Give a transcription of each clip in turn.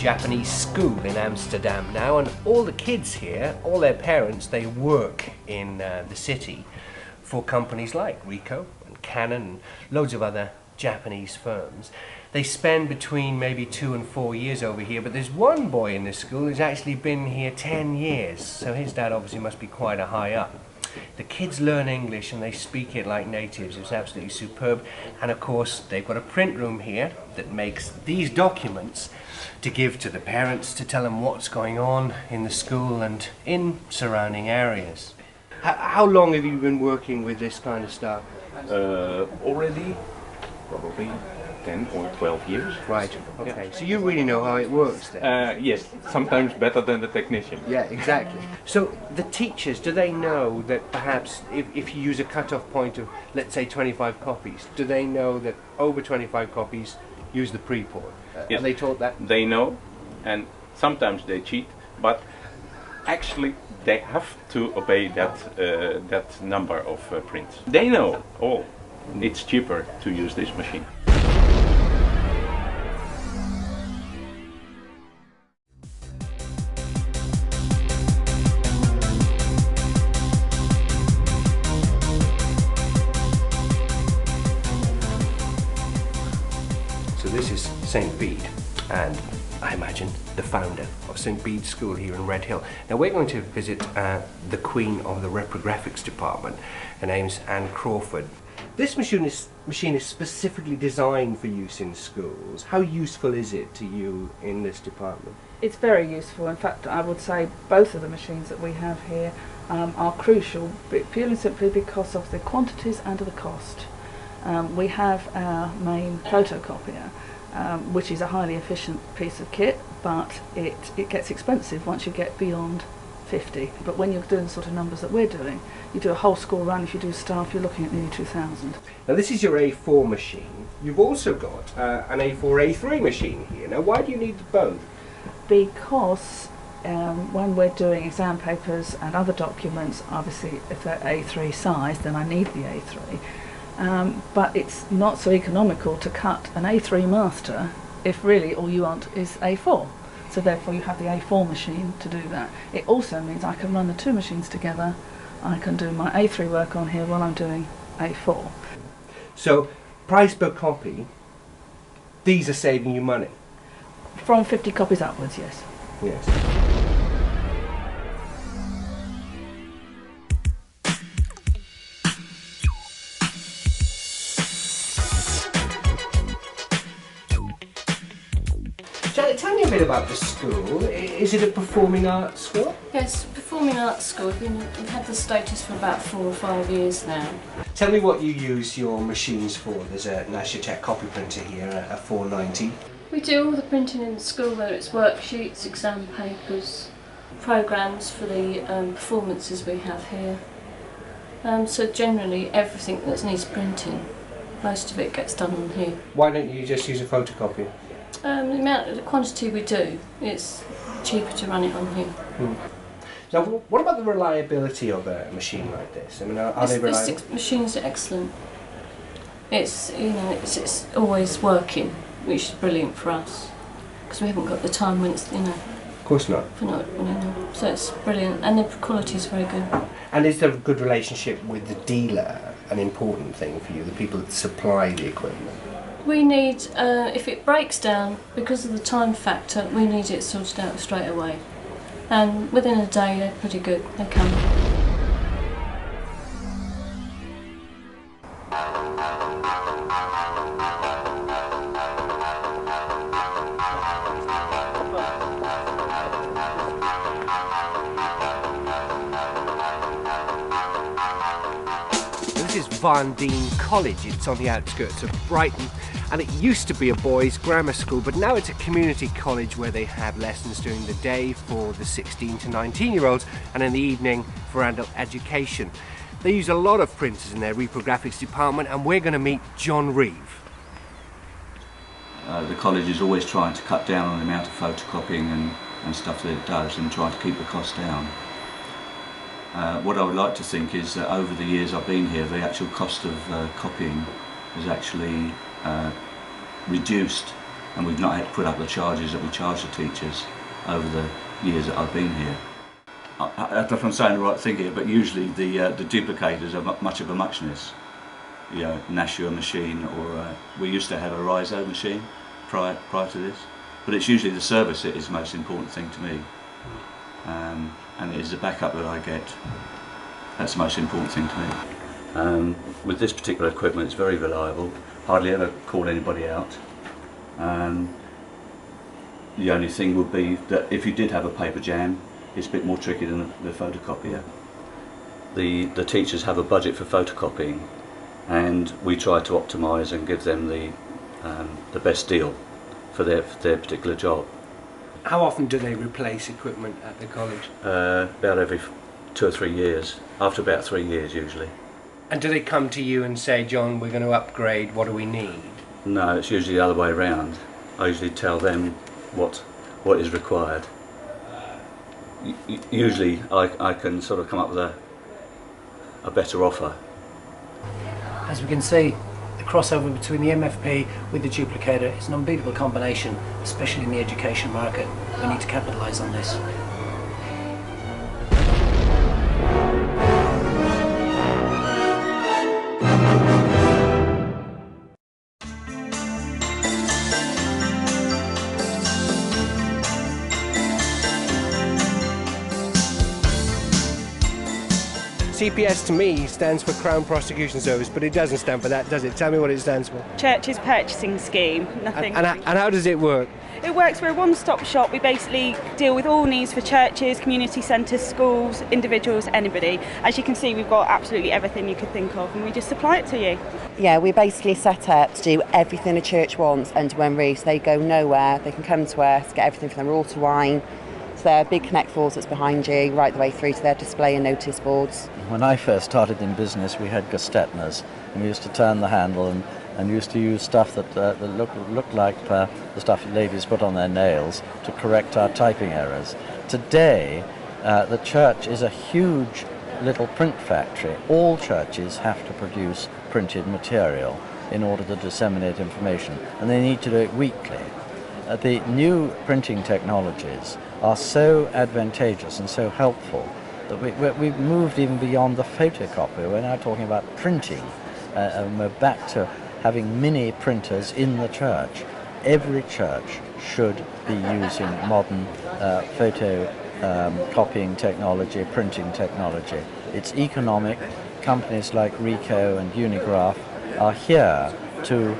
Japanese school in Amsterdam now, and all the kids here, all their parents, they work in the city for companies like Ricoh and Canon and loads of other Japanese firms. They spend between maybe 2 and 4 years over here, but there's one boy in this school who's actually been here 10 years, so his dad obviously must be quite a high up. The kids learn English and they speak it like natives. It's absolutely superb. And of course they've got a print room here that makes these documents to give to the parents to tell them what's going on in the school and in surrounding areas. How long have you been working with this kind of stuff? Already probably 10 or 12 years. Right, okay. Yeah. So you really know how it works then? Yes, sometimes better than the technician. Yeah, exactly. So the teachers, do they know that perhaps if you use a cut-off point of, let's say, 25 copies, do they know that over 25 copies use the pre-port? Yes. Are they taught that? They know, and sometimes they cheat, but actually they have to obey that number of prints. They know, oh, it's cheaper to use this machine. So this is St. Bede, and I imagine the founder of St. Bede School here in Red Hill. Now we're going to visit the queen of the reprographics department. Her name's Anne Crawford. This machine is specifically designed for use in schools. How useful is it to you in this department? It's very useful. In fact, I would say both of the machines that we have here are crucial, purely and simply because of the quantities and the cost. We have our main photocopier, which is a highly efficient piece of kit, but it gets expensive once you get beyond 50. But when you're doing the sort of numbers that we're doing, you do a whole school run, if you do staff, you're looking at nearly 2,000. Now this is your A4 machine. You've also got an A4, A3 machine here. Now why do you need both? Because when we're doing exam papers and other documents, obviously if they're A3 size, then I need the A3. But it's not so economical to cut an A3 master if really all you want is A4. So therefore you have the A4 machine to do that. It also means I can run the two machines together. I can do my A3 work on here while I'm doing A4. So price per copy, these are saving you money? From 50 copies upwards, yes. Yes. Janet, tell me a bit about the school. Is it a performing arts school? Yes, performing arts school. We've had the status for about 4 or 5 years now. Tell me what you use your machines for. There's a Nashatech copy printer here, a 490. We do all the printing in the school, whether it's worksheets, exam papers, programmes for the performances we have here. So generally everything that needs printing, most of it gets done on here. Why don't you just use a photocopier? The quantity we do, it's cheaper to run it on here. Now, what about the reliability of a machine like this? I mean, are they reliable? This machines are excellent. It's it's always working, which is brilliant for us because we haven't got the time when it's Of course not. For not so it's brilliant, and the quality is very good. And is there a good relationship with the dealer an important thing for you, the people that supply the equipment? We need, if it breaks down, because of the time factor, we need it sorted out straight away. And within a day, they're pretty good. They come. This is Van Dien College. It's on the outskirts of Brighton, and it used to be a boys' grammar school, but now it's a community college where they have lessons during the day for the 16 to 19-year-olds and in the evening for adult education. They use a lot of printers in their reprographics department, and we're going to meet John Reeve. The college is always trying to cut down on the amount of photocopying and stuff that it does, and trying to keep the cost down. What I would like to think is that over the years I've been here, the actual cost of copying has actually reduced and we've not had to put up the charges that we charge the teachers over the years that I've been here. I don't know if I'm saying the right thing here, but usually the duplicators are much of a muchness. You know, Nashua machine, or we used to have a Riso machine prior to this, but it's usually the service that is the most important thing to me, and it is the backup that I get. That's the most important thing to me. With this particular equipment, it's very reliable. Hardly ever call anybody out. The only thing would be that if you did have a paper jam, it's a bit more tricky than the photocopier. The teachers have a budget for photocopying, and we try to optimise and give them the best deal for their particular job. How often do they replace equipment at the college? About every 2 or 3 years, after about 3 years usually. And do they come to you and say, John, we're going to upgrade, what do we need? No, it's usually the other way around. I usually tell them what is required. Usually I can sort of come up with a better offer. As we can see, the crossover between the MFP with the duplicator is an unbeatable combination, especially in the education market. We need to capitalise on this. CPS to me stands for Crown Prosecution Service, but it doesn't stand for that, does it? Tell me what it stands for. Church's purchasing scheme, nothing. And how does it work? It works, we're a one-stop shop. We basically deal with all needs for churches, community centres, schools, individuals, anybody. As you can see, we've got absolutely everything you could think of, and we just supply it to you. Yeah, we're basically set up to do everything a church wants under one roof. So they go nowhere, they can come to us, get everything from their altar wine, to their big Connect 4s that's behind you, right the way through to their display and notice boards. When I first started in business, we had Gestetners, and we used to turn the handle and used to use stuff that looked like the stuff that ladies put on their nails to correct our typing errors. Today, the church is a huge little print factory. All churches have to produce printed material in order to disseminate information, and they need to do it weekly. The new printing technologies are so advantageous and so helpful that we've moved even beyond the photocopy. We're now talking about printing, and we're back to having mini printers in the church. Every church should be using modern copying technology, printing technology. It's economic. Companies like Ricoh and Unigraph are here to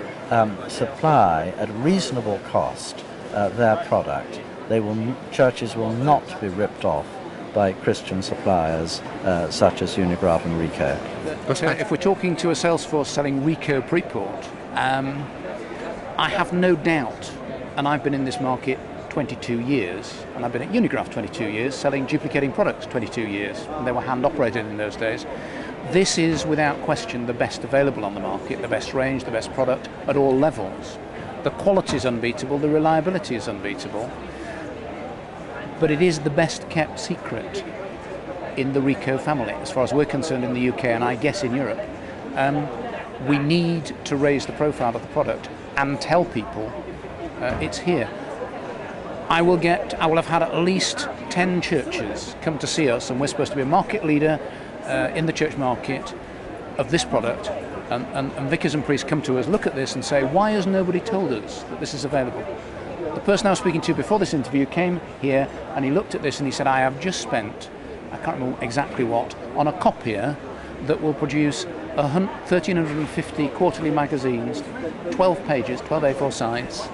supply at reasonable cost their product. Churches will not be ripped off by Christian suppliers such as Unigraph and Ricoh. If we're talking to a sales force selling Ricoh Preport, I have no doubt, and I've been in this market 22 years, and I've been at Unigraph 22 years, selling duplicating products 22 years, and they were hand operated in those days. This is without question the best available on the market, the best range, the best product at all levels. The quality is unbeatable, the reliability is unbeatable, but it is the best kept secret in the Ricoh family, as far as we're concerned in the UK and I guess in Europe. We need to raise the profile of the product and tell people it's here. I will have had at least 10 churches come to see us, and we're supposed to be a market leader in the church market of this product, and vicars and priests come to us, look at this and say, why has nobody told us that this is available? The person I was speaking to before this interview came here and he looked at this and he said, I have just spent, I can't remember exactly what, on a copier that will produce 1,350 quarterly magazines, 12 pages, 12 A4 sides,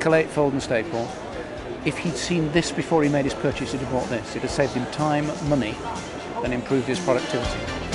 collate, fold and staple. If he'd seen this before he made his purchase, he'd have bought this. It had saved him time, money, and improved his productivity.